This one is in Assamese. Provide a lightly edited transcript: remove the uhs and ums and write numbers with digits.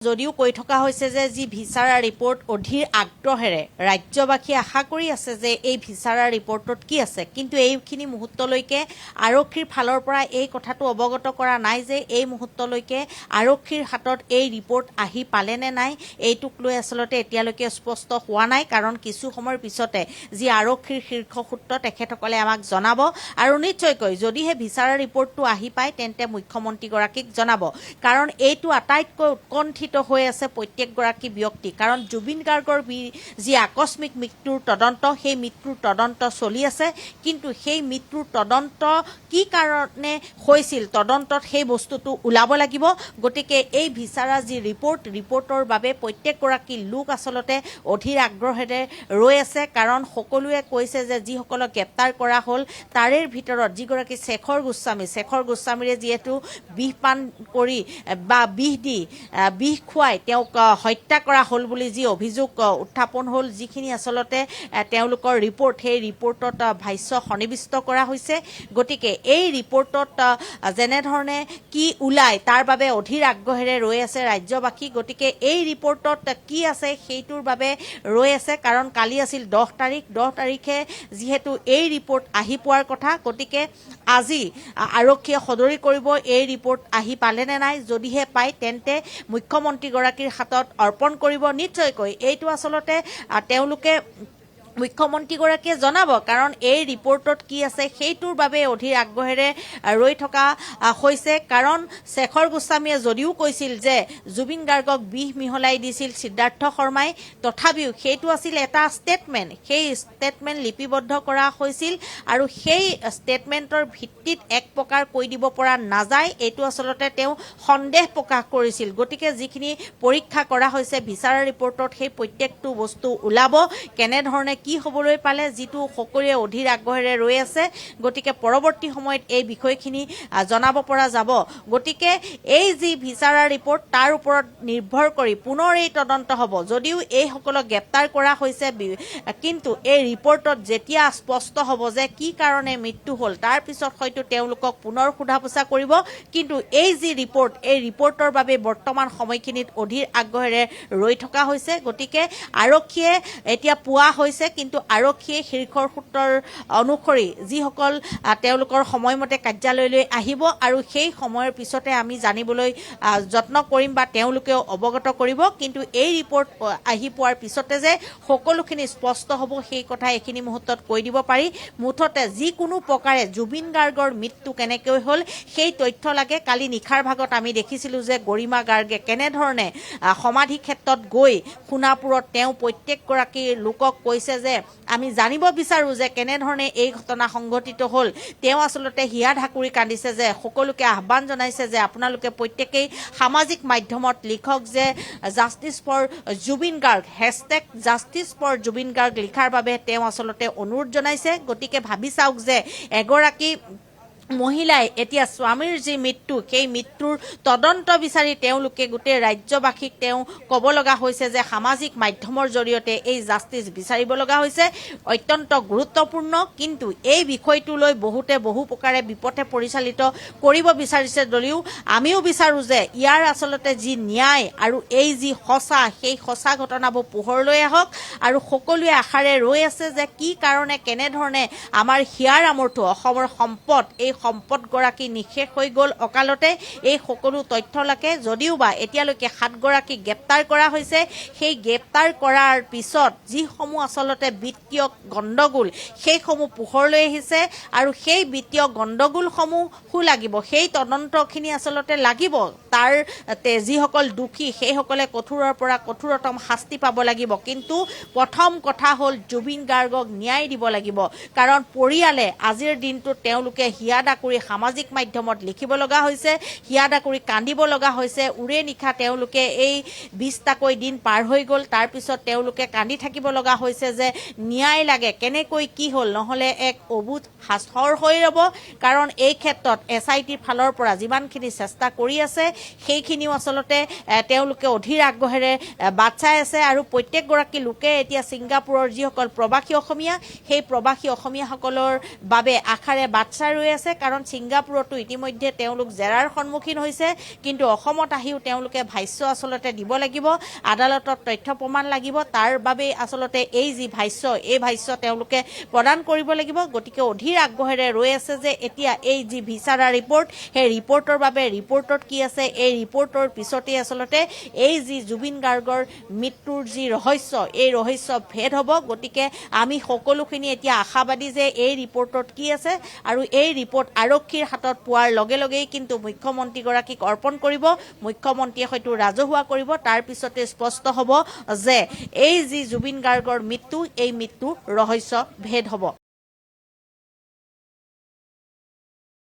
যদিও কৈ থকা হৈছে যে যি ভিচাৰা ৰিপৰ্ট অধীৰ আগ্ৰহেৰে ৰাজ্যবাসী আশা কৰি আছে যে এই ভিচাৰা ৰিপৰ্টত কি আছে, কিন্তু এইখিনি মুহূৰ্তলৈকে আৰক্ষীৰ ফালৰ পৰা এই কথাটো অৱগত কৰা নাই যে এই মুহূৰ্তলৈকে আৰক্ষীৰ হাতত এই ৰিপৰ্ট আহি পালে নে নাই, এইটোক লৈ আচলতে এতিয়ালৈকে স্পষ্ট হোৱা নাই। কাৰণ কিছু সময়ৰ পিছতে যি আৰক্ষীৰ শীৰ্ষ সূত্ৰ তেখেতসকলে আমাক জনাব আৰু নিশ্চয়কৈ যদিহে ভিচাৰা ৰিপৰ্টটো আহি পায় তেন্তে মুখ্যমন্ত্ৰীগৰাকীক জনাব। কাৰণ এইটো আটাইতকৈ উৎকণ্ঠিত হৈ আছে প্ৰত্যেকগৰাকী ব্যক্তি। কাৰণ জুবিন গাৰ্গৰ যি আকস্মিক মৃত্যুৰ তদন্ত, সেই মৃত্যুৰ তদন্ত চলি আছে, কিন্তু সেই মৃত্যুৰ তদন্ত কি কাৰণে হৈছিল, তদন্তত সেই বস্তুটো ওলাব লাগিব। গতিকে এই ভিচাৰা যি ৰিপৰ্টৰ বাবে প্ৰত্যেকগৰাকী লোক আচলতে অধীৰ আগ্ৰহেৰে ৰৈ আছে। কাৰণ সকলোৱে কৈছে যে যিসকলক গ্ৰেপ্তাৰ কৰা হ'ল তাৰে ভিতৰত যিগৰাকী শেখৰ গোস্বামীৰে যিহেতু বিষ পান কৰি বা বিষ খুৱাই তেওঁক হত্যা কৰা হ'ল বুলি যি অভিযোগ উত্থাপন হ'ল, যিখিনি আচলতে তেওঁলোকৰ ৰিপৰ্ট, সেই ৰিপৰ্টত ভাষ্য সন্নিৱিষ্ট কৰা হৈছে। গতিকে এই ৰিপৰ্টত যেনেধৰণে কি ওলায় তাৰ বাবে অধীৰ আগ্ৰহেৰে ৰৈ আছে ৰাজ্যবাসী। গতিকে এই ৰিপৰ্টত কি আছে সেইটোৰ বাবে ৰৈ আছে। কাৰণ কালি আছিল 10 তাৰিখে যিহেতু এই ৰিপৰ্ট আহি পোৱাৰ কথা। গতিকে আজি আৰক্ষীয়ে সদৰি কৰিব এই ৰিপৰ্ট আহি পালে নে নাই, যদিহে পায় তেন্তে মুখ্যমন্ত্ৰীগৰাকীৰ হাতত অৰ্পণ কৰিব। নিশ্চয়কৈ এইটো আচলতে তেওঁলোকে মুখ্যমন্ত্ৰীগৰাকীয়ে জনাব। কাৰণ এই ৰিপৰ্টত কি আছে সেইটোৰ বাবে অধীৰ আগ্ৰহেৰে ৰৈ থকা হৈছে। কাৰণ শেখৰ গোস্বামীয়ে যদিও কৈছিল যে জুবিন গাৰ্গক বিষ মিহলাই দিছিল সিদ্ধাৰ্থ শৰ্মাই, তথাপিও সেইটো আছিল এটা ষ্টেটমেণ্ট। সেই ষ্টেটমেণ্ট লিপিবদ্ধ কৰা হৈছিল আৰু সেই ষ্টেটমেণ্টৰ ভিত্তিত এক প্ৰকাৰ কৈ দিব পৰা নাযায়, এইটো আচলতে তেওঁ সন্দেহ প্ৰকাশ কৰিছিল। গতিকে যিখিনি পৰীক্ষা কৰা হৈছে ভিচাৰা ৰিপৰ্টত সেই প্ৰত্যেকটো বস্তু ওলাব, কেনেধৰণে কি হ'বলৈ পালে, যিটো সকলোৱে অধীৰ আগ্ৰহেৰে ৰৈ আছে। গতিকে পৰৱৰ্তী সময়ত এই বিষয়খিনি জনাব পৰা যাব। গতিকে এই যি ভিচাৰা ৰিপৰ্ট তাৰ ওপৰত নিৰ্ভৰ কৰি পুনৰ এই তদন্ত হ'ব। যদিও এইসকলক গ্ৰেপ্তাৰ কৰা হৈছে, কিন্তু এই ৰিপৰ্টত যেতিয়া স্পষ্ট হ'ব যে কি কাৰণে মৃত্যু হ'ল, তাৰ পিছত হয়তো তেওঁলোকক পুনৰ সোধা পোছা কৰিব। কিন্তু এই যি ৰিপৰ্ট, এই ৰিপৰ্টৰ বাবে বৰ্তমান সময়খিনিত অধীৰ আগ্ৰহেৰে ৰৈ থকা হৈছে। গতিকে আৰক্ষীয়ে এতিয়া পোৱা হৈছে, কিন্তু আৰক্ষীয়ে শীৰ্ষৰ সূত্ৰৰ অনুসৰি যিসকল তেওঁলোকৰ সময়মতে কাৰ্যালয়লৈ আহিব আৰু সেই সময়ৰ পিছতে আমি জানিবলৈ যত্ন কৰিম বা তেওঁলোকেও অৱগত কৰিব। কিন্তু এই ৰিপৰ্ট আহি পোৱাৰ পিছতে যে সকলোখিনি স্পষ্ট হ'ব সেই কথা এইখিনি মুহূৰ্তত কৈ দিব পাৰি। মুঠতে যিকোনো প্ৰকাৰে জুবিন গাৰ্গৰ মৃত্যু কেনেকৈ হ'ল সেই তথ্য লাগে। কালি নিশাৰ ভাগত আমি দেখিছিলোঁ যে গৰিমা গাৰ্গে কেনেধৰণে সমাধি ক্ষেত্ৰত গৈ সোণাপুৰত তেওঁ প্ৰত্যেকগৰাকী লোকক কৈছে যে আমি জানিব বিচাৰোঁ যে কেনেধৰণে এই ঘটনা সংঘটিত হ'ল। তেওঁ আচলতে হিয়া ঢাকুৰি কান্দিছে যে সকলোকে আহ্বান জনাইছে যে আপোনালোকে প্ৰত্যেকেই সামাজিক মাধ্যমত লিখক যে justice for Zubeen Garg, #justice for Zubeen Garg লিখাৰ বাবে তেওঁ আচলতে অনুৰোধ জনাইছে। গতিকে ভাবি চাওক যে এগৰাকী মহিলাই এতিয়া স্বামীৰ যি মৃত্যু, সেই মৃত্যুৰ তদন্ত বিচাৰি তেওঁলোকে গোটেই ৰাজ্যবাসীক তেওঁ ক'ব লগা হৈছে যে সামাজিক মাধ্যমৰ জৰিয়তে এই জাষ্টিছ বিচাৰিব লগা হৈছে, অত্যন্ত গুৰুত্বপূৰ্ণ। কিন্তু এই বিষয়টো লৈ বহুতে বহু প্ৰকাৰে বিপথে পৰিচালিত কৰিব বিচাৰিছে যদিও আমিও বিচাৰোঁ যে ইয়াৰ আচলতে যি ন্যায় আৰু এই যি সঁচা, সেই সঁচা ঘটনাবোৰ পোহৰলৈ আহক। আৰু সকলোৱে আশাৰে ৰৈ আছে যে কি কাৰণে কেনেধৰণে আমাৰ হিয়াৰ আমঠু অসমৰ সম্পদ, এই সম্পদগৰাকী নিঃশেষ হৈ গ'ল অকালতে, এই সকলো তথ্য লাগে। যদিও বা এতিয়ালৈকে 7 গৰাকীক গ্ৰেপ্তাৰ কৰা হৈছে, সেই গ্ৰেপ্তাৰ কৰাৰ পিছত যিসমূহ আচলতে বিত্তীয় গণ্ডগোল সেইসমূহ পোহৰলৈ আহিছে আৰু সেই বিত্তীয় গণ্ডগোলসমূহো লাগিব, সেই তদন্তখিনি আচলতে লাগিব। তাৰ যিসকল দোষী সেইসকলে কঠোৰৰ পৰা কঠোৰতম শাস্তি পাব লাগিব। কিন্তু প্ৰথম কথা হ'ল জুবিন গাৰ্গক ন্যায় দিব লাগিব। কাৰণ পৰিয়ালে আজিৰ দিনটোত তেওঁলোকে হিয়া ঢাকুৰি সামাজিক মাধ্যমত লিখিব লগা হৈছে, হিয়া ঢাকুৰি কান্দিব লগা হৈছে। উৰে নিশা তেওঁলোকে এই 20টাকৈ দিন পাৰ হৈ গ'ল, তাৰপিছত তেওঁলোকে কান্দি থাকিব লগা হৈছে যে ন্যায় লাগে, কেনেকৈ কি হ'ল, নহ'লে এক অবুধ হাস্যৰ হৈ ৰ'ব। কাৰণ এই ক্ষেত্ৰত SITৰ ফালৰ পৰা যিমানখিনি চেষ্টা কৰি আছে সেইখিনিও আচলতে তেওঁলোকে অধীৰ আগ্ৰহেৰে বাট চাই আছে। আৰু প্ৰত্যেকগৰাকী লোকে এতিয়া ছিংগাপুৰৰ যিসকল প্ৰবাসী অসমীয়া, সেই প্ৰবাসী অসমীয়াসকলৰ বাবে আশাৰে বাট চাই ৰৈ আছে। কাৰণ ছিংগাপুৰতো ইতিমধ্যে তেওঁলোক জেৰাৰ সন্মুখীন হৈছে কিন্তু অসমত আহিও তেওঁলোকে ভাষ্য আচলতে দিব লাগিব আদালতত তথ্য প্ৰমাণ লাগিব তাৰ বাবে আচলতে এই যি ভাষ্য এই ভাষ্য তেওঁলোকে প্ৰদান কৰিব লাগিব গতিকে অধীৰ আগ্ৰহেৰে ৰৈ আছে যে এতিয়া এই যি ভিচাৰা ৰিপৰ্ট সেই ৰিপৰ্টৰ বাবে ৰিপৰ্টত কি আছে এই ৰিপৰ্টৰ পিছতে আচলতে এই যি জুবিন গাৰ্গৰ মৃত্যুৰ যি ৰহস্য এই ৰহস্য ভেদ হ'ব গতিকে আমি সকলোখিনি এতিয়া আশাবাদী যে এই ৰিপৰ্টত কি আছে আৰু এই ৰিপৰ্ট আৰক্ষীৰ হাতত পোৱাৰ লগে লগেই কিন্তু মুখ্যমন্ত্ৰীগৰাকীক অৰ্পণ কৰিব মুখ্যমন্ত্ৰীয়ে হয়তো ৰাজহুৱা কৰিব তাৰ পিছতে স্পষ্ট হ'ব যে এই যি জুবিন গাৰ্গৰ মৃত্যু এই মৃত্যু ৰহস্য ভেদ হ'ব